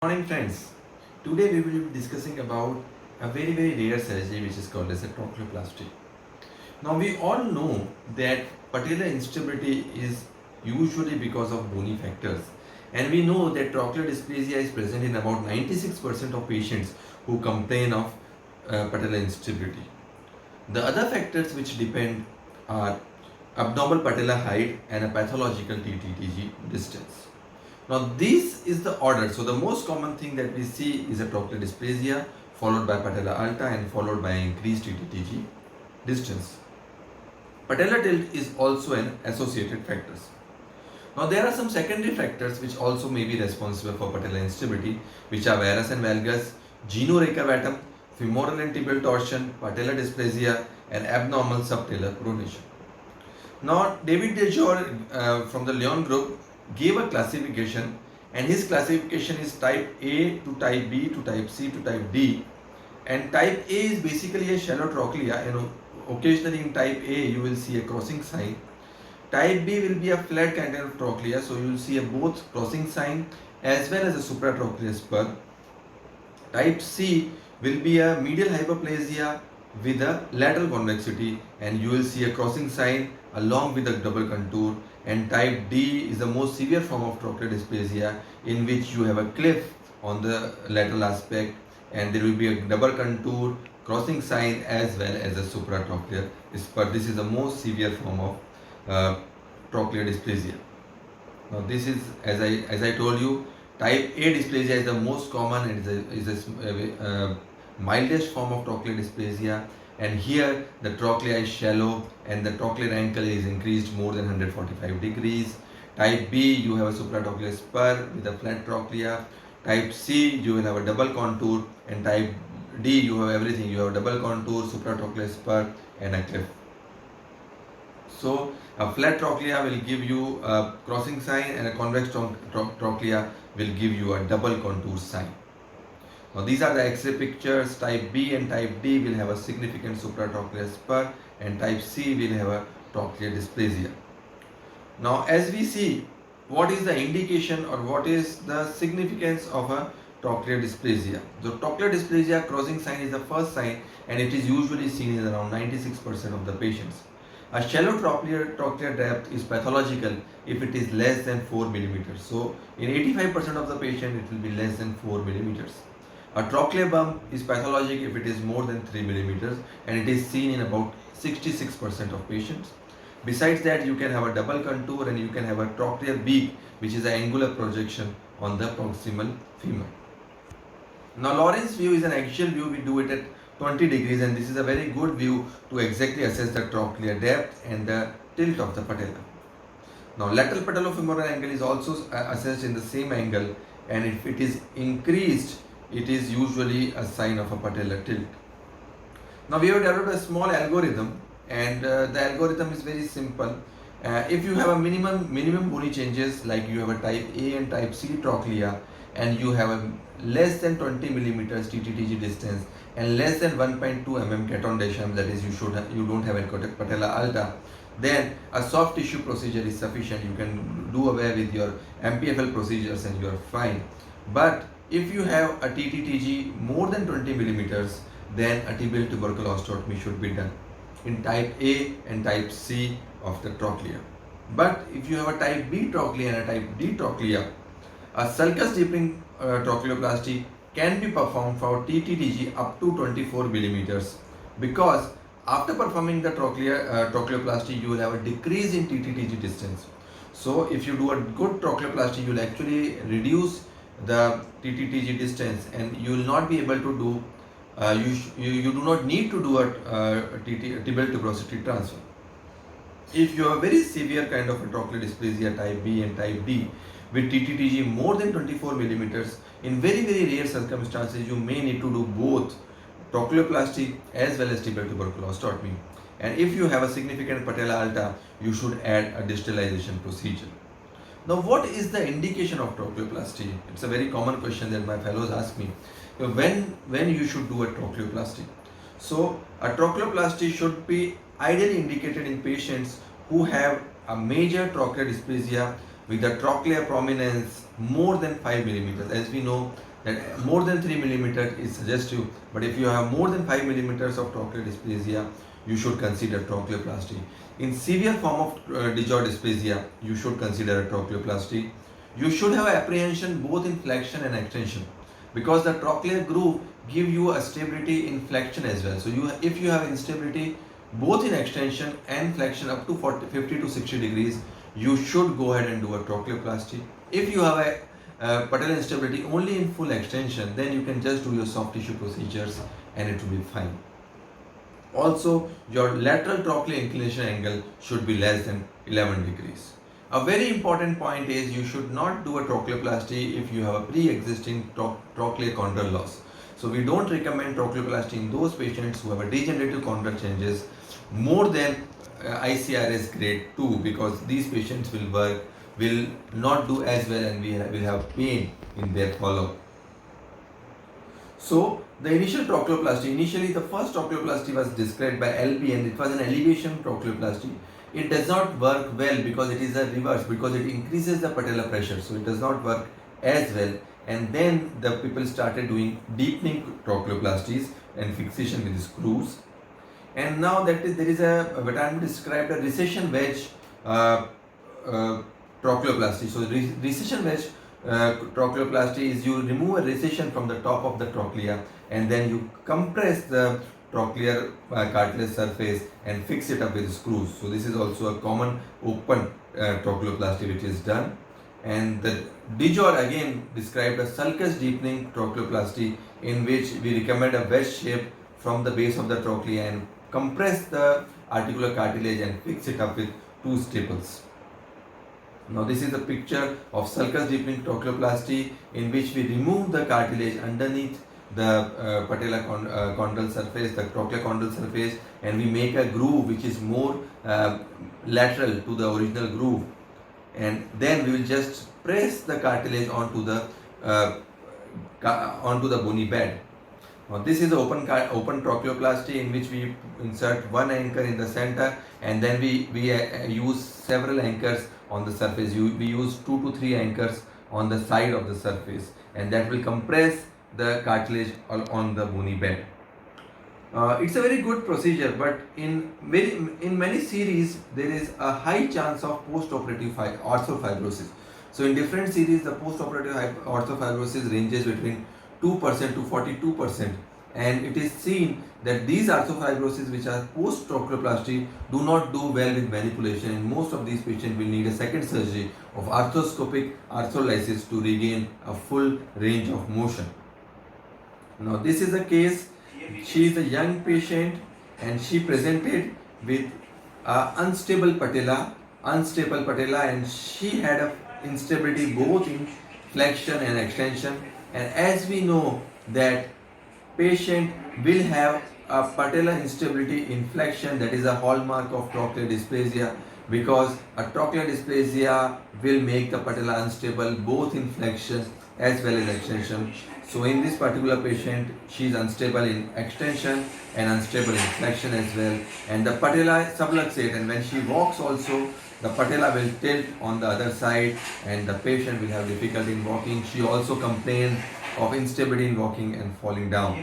Morning friends, today we will be discussing about a very rare surgery which is called as a trochleoplasty. Now we all know that patellar instability is usually because of bony factors, and we know that trochlear dysplasia is present in about 96% of patients who complain of patellar instability. The other factors which depend are abnormal patellar height and a pathological TTTG distance. Now this is the order. So the most common thing that we see is a trochlear dysplasia followed by patella alta and followed by increased TTTG distance. Patellar tilt is also an associated factors. Now there are some secondary factors which also may be responsible for patellar instability, which are varus and valgus, genu recurvatum, femoral and tibial torsion, patellar dysplasia and abnormal subtalar pronation. Now David DeJour from the Lyon group gave a classification, and his classification is type A to type B to type C to type D, and type A is basically a shallow trochlea, and occasionally in type A you will see a crossing sign. Type B will be a flat kind of trochlea, so you will see a both crossing sign as well as a supratrochlear spur. Type C will be a medial hyperplasia with a lateral convexity, and you will see a crossing sign along with a double contour. And type D is the most severe form of trochlear dysplasia, in which you have a cliff on the lateral aspect, and there will be a double contour, crossing sign as well as a supratrochlear spur. This is the most severe form of trochlear dysplasia. Now this is, as I told you, type A dysplasia is the most common and is a mildest form of trochlear dysplasia, and here the trochlea is shallow and the trochlear angle is increased more than 145 degrees. Type B, you have a supratrochlear spur with a flat trochlea. Type C, you will have a double contour, and type D, you have everything. You have a double contour, supratrochlear spur and a cliff. So a flat trochlea will give you a crossing sign, and a convex trochlea will give you a double contour sign. Now these are the X-ray pictures. Type B and type D will have a significant supratrochlear spur, and type C will have a trochlear dysplasia. Now as we see, what is the indication or what is the significance of a trochlear dysplasia? The trochlear dysplasia crossing sign is the first sign, and it is usually seen in around 96% of the patients. A shallow trochlear depth is pathological if it is less than 4 millimeters. So in 85% of the patient it will be less than 4 millimeters. A trochlear bump is pathologic if it is more than 3 millimeters, and it is seen in about 66% of patients. Besides that, you can have a double contour, and you can have a trochlear beak, which is an angular projection on the proximal femur. Now Lawrence view is an axial view. We do it at 20 degrees, and this is a very good view to exactly assess the trochlear depth and the tilt of the patella. Now lateral patellofemoral angle is also assessed in the same angle, and if it is increased, it is usually a sign of a patellar tilt. Now we have developed a small algorithm, and the algorithm is very simple. If you have a minimum bony changes, like you have a type A and type C trochlea, and you have a less than 20 millimeters TTTG distance and less than 1.2 mm Caton Deschamps, that is you don't have a patella alta, then a soft tissue procedure is sufficient. You can do away with your MPFL procedures and you are fine. But if you have a TTTG more than 20 millimeters, then a tibial tubercle osteotomy should be done in type A and type C of the trochlea. But if you have a type B trochlea and a type D trochlea, a sulcus deepening trochleoplasty can be performed for TTTG up to 24 millimeters, because after performing the trochleoplasty, you will have a decrease in TTTG distance. So if you do a good trochleoplasty, you will actually reduce the TTTG distance, and you will not be able to do you do not need to do a tibial tuberosity transfer. If you have a very severe kind of a trochlear dysplasia type B and type D with TTTG more than 24 millimeters, in very rare circumstances you may need to do both trochleoplasty as well as tibial tubercle osteotomy. And if you have a significant patella alta, you should add a distalization procedure. Now what is the indication of trochleoplasty? It's a very common question that my fellows ask me. When you should do a trochleoplasty? So a trochleoplasty should be ideally indicated in patients who have a major trochlear dysplasia with a trochlear prominence more than 5 millimeters. As we know, that more than 3 millimeters is suggestive, but if you have more than 5 millimeters of trochlear dysplasia, you should consider trochleoplasty. In severe form of digital dysplasia, you should consider a trochleoplasty. You should have apprehension both in flexion and extension, because the trochlear groove give you a stability in flexion as well. So if you have instability both in extension and flexion up to 50 to 60 degrees, you should go ahead and do a trochleoplasty. If you have a patellar instability only in full extension, then you can just do your soft tissue procedures and it will be fine. Also, your lateral trochlear inclination angle should be less than 11 degrees. A very important point is you should not do a trochleoplasty if you have a pre-existing trochlear condyle loss. So we don't recommend trochleoplasty in those patients who have a degenerative condyle changes more than ICRS grade 2, because these patients will not do as well and will have pain in their follow-up. So the initial trochleoplasty, the first trochleoplasty was described by LB and it was an elevation trochleoplasty. It does not work well because it is a reverse, because it increases the patellar pressure, so it does not work as well. And then the people started doing deepening trochleoplasties and fixation with screws. And now there is what I am described a recession wedge trochleoplasty. So recession wedge trochleoplasty is you remove a recession from the top of the trochlea and then you compress the trochlear cartilage surface and fix it up with screws. So this is also a common open trochleoplasty which is done. And the Dijor again described a sulcus deepening trochleoplasty, in which we recommend a wedge shape from the base of the trochlea and compress the articular cartilage and fix it up with 2 staples. Now this is a picture of sulcus deepening trochleoplasty, in which we remove the cartilage underneath the patellar condyle surface, the trochlear condyle surface, and we make a groove which is more lateral to the original groove, and then we will just press the cartilage onto the bony bed. Now this is the open trochleoplasty, in which we insert one anchor in the center and then we use several anchors on the surface. We use 2 to 3 anchors on the side of the surface, and that will compress the cartilage on the bony bed. It's a very good procedure, but in many series there is a high chance of post-operative arthrofibrosis. So in different series the post-operative arthrofibrosis ranges between 2% to 42%, and it is seen that these arthrofibroses which are post-trochleoplasty do not do well with manipulation, and most of these patients will need a second surgery of arthroscopic arthrolysis to regain a full range of motion. Now this is a case. She is a young patient and she presented with unstable patella, and she had a instability both in flexion and extension. And as we know that patient will have a patellar instability in flexion, that is a hallmark of trochlear dysplasia, because a trochlear dysplasia will make the patella unstable both in flexion as well as extension. So in this particular patient, she is unstable in extension and unstable in flexion as well, and the patella subluxate, and when she walks also the patella will tilt on the other side and the patient will have difficulty in walking. She also complained of instability in walking and falling down.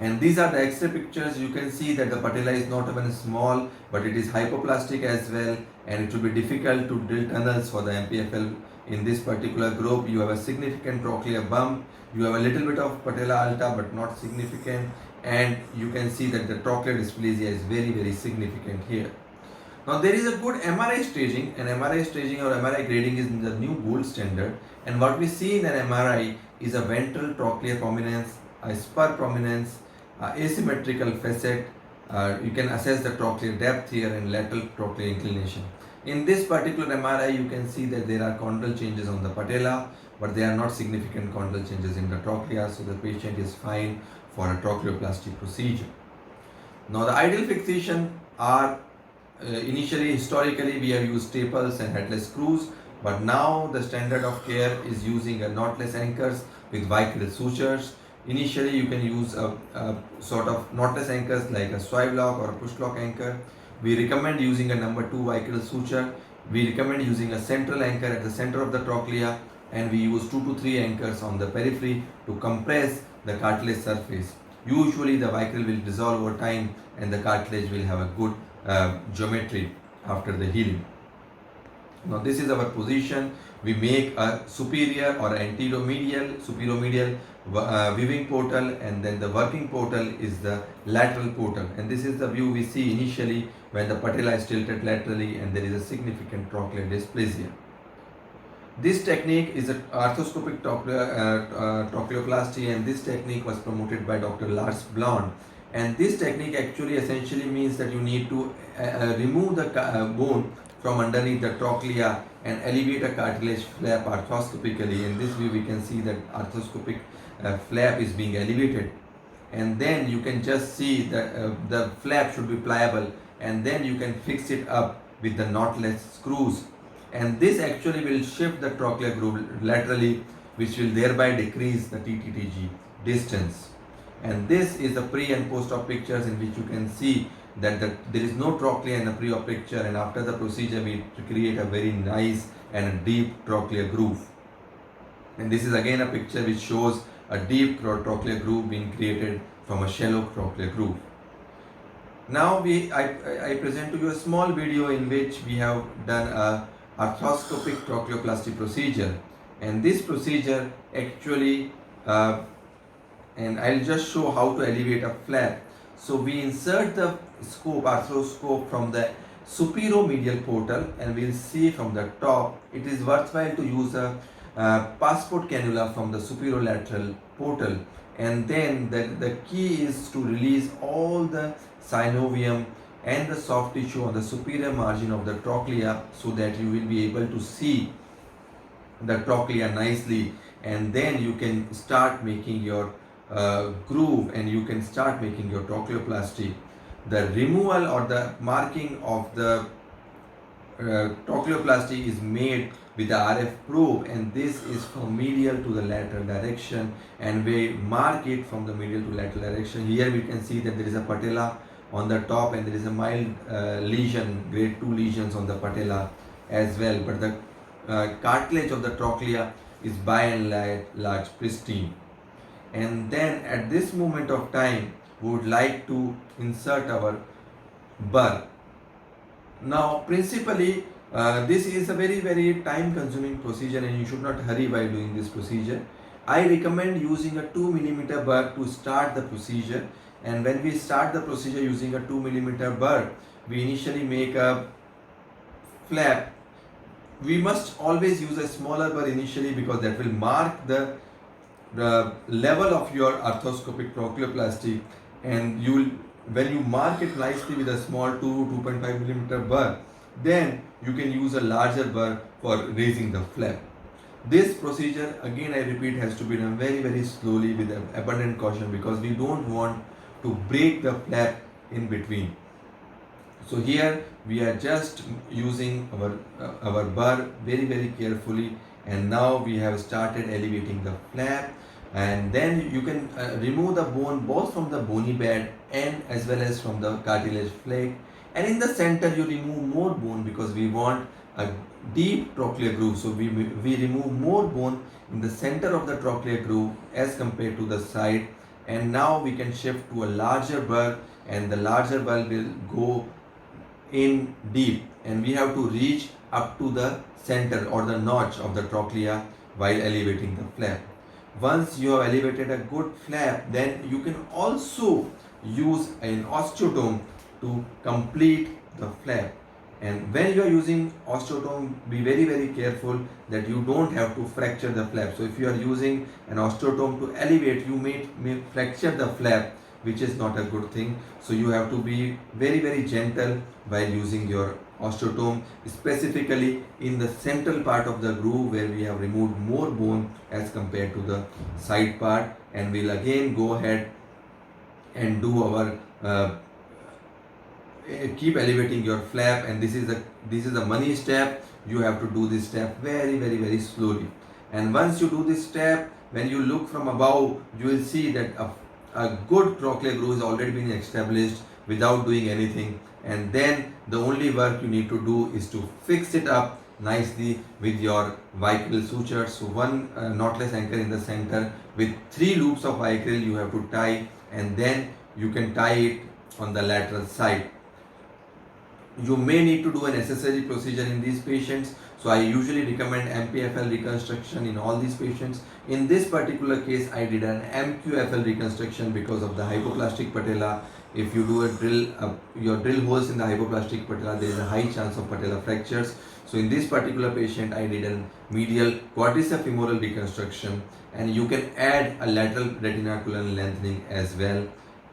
And these are the X-ray pictures. You can see that the patella is not even small, but it is hypoplastic as well, and it will be difficult to drill tunnels for the MPFL. In this particular group, you have a significant trochlear bump, you have a little bit of patella alta but not significant, and you can see that the trochlear dysplasia is very significant here. Now there is a good MRI staging, and MRI staging or MRI grading is the new gold standard, and what we see in an MRI is a ventral trochlear prominence, a spur prominence, asymmetrical facet. You can assess the trochlear depth here and lateral trochlear inclination. In this particular MRI, you can see that there are condyle changes on the patella, but there are not significant condyle changes in the trochlea, so the patient is fine for a trochleoplasty procedure. Now the ideal fixation are historically we have used staples and headless screws, but now the standard of care is using a knotless anchors with vicryl sutures. Initially you can use a sort of knotless anchors like a swive lock or a push lock anchor. We recommend using a number 2 vicryl suture. We recommend using a central anchor at the center of the trochlea and we use 2 to 3 anchors on the periphery to compress the cartilage surface. Usually the vicryl will dissolve over time and the cartilage will have a good geometry after the healing. Now this is our position. We make a superior or superomedial weaving portal, and then the working portal is the lateral portal. And this is the view we see initially when the patella is tilted laterally and there is a significant trochlear dysplasia. This technique is an arthroscopic trochleoplasty, and this technique was promoted by Dr. Lars Blond. And this technique actually essentially means that you need to remove the bone from underneath the trochlea and elevate a cartilage flap arthroscopically. In this view we can see that arthroscopic flap is being elevated, and then you can just see that the flap should be pliable, and then you can fix it up with the knotless screws, and this actually will shift the trochlear groove laterally, which will thereby decrease the TTTG distance. And this is the pre and post-op pictures in which you can see that there is no trochlea in the pre-op picture, and after the procedure we create a very nice and a deep trochlear groove. And this is again a picture which shows a deep trochlear groove being created from a shallow trochlear groove. Now I present to you a small video in which we have done a arthroscopic trochleoplasty procedure, and this procedure actually and I'll just show how to elevate a flap. So we insert the arthroscope from the superomedial portal, and we'll see from the top. It is worthwhile to use a passport cannula from the superolateral portal, and then the key is to release all the synovium and the soft tissue on the superior margin of the trochlea, so that you will be able to see the trochlea nicely, and then you can start making your groove, and you can start making your trochleoplasty. The removal or the marking of the trochleoplasty is made with the RF probe, and this is from medial to the lateral direction, and we mark it from the medial to lateral direction. Here we can see that there is a patella on the top, and there is a mild lesion, grade 2 lesions on the patella as well, but the cartilage of the trochlea is by and large pristine. And then at this moment of time we would like to insert our burr. Now principally this is a very time consuming procedure, and you should not hurry while doing this procedure. I recommend using a 2 mm burr to start the procedure, and when we start the procedure using a 2 mm burr, we initially make a flap. We must always use a smaller burr initially, because that will mark the level of your arthroscopic trochleoplasty, and when you mark it nicely with a small 2.5 mm burr, then you can use a larger burr for raising the flap. This procedure, again I repeat, has to be done very slowly with abundant caution, because we don't want to break the flap in between. So here we are just using our burr very carefully, and now we have started elevating the flap. And then you can remove the bone both from the bony bed and as well as from the cartilage flake, and in the center you remove more bone, because we want a deep trochlear groove. So we remove more bone in the center of the trochlear groove as compared to the side, and now we can shift to a larger burr, and the larger burr will go in deep, and we have to reach up to the center or the notch of the trochlea while elevating the flap. Once you have elevated a good flap, then you can also use an osteotome to complete the flap. And when you are using osteotome, be very careful that you don't have to fracture the flap. So if you are using an osteotome to elevate, you may fracture the flap, which is not a good thing. So you have to be very gentle while using your osteotome, specifically in the central part of the groove where we have removed more bone as compared to the side part. And we'll again go ahead and do our keep elevating your flap, and this is the money step. You have to do this step very slowly. And once you do this step, when you look from above, you will see that a good trochlear groove has already been established without doing anything. And then the only work you need to do is to fix it up nicely with your vicryl suture. So one knotless anchor in the center with 3 loops of vicryl you have to tie, and then you can tie it on the lateral side. You may need to do an accessory procedure in these patients. So I usually recommend MPFL reconstruction in all these patients. In this particular case, I did an MQFL reconstruction because of the hypoplastic patella. If you do a drill, your drill holes in the hypoplastic patella, there is a high chance of patella fractures. So in this particular patient, I did a medial quadriceps reconstruction, and you can add a lateral retinaculum lengthening as well.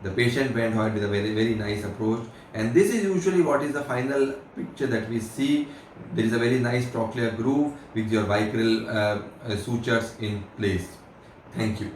The patient went ahead with a very nice approach, and this is usually what is the final picture that we see. There is a very nice trochlear groove with your vicryl sutures in place. Thank you.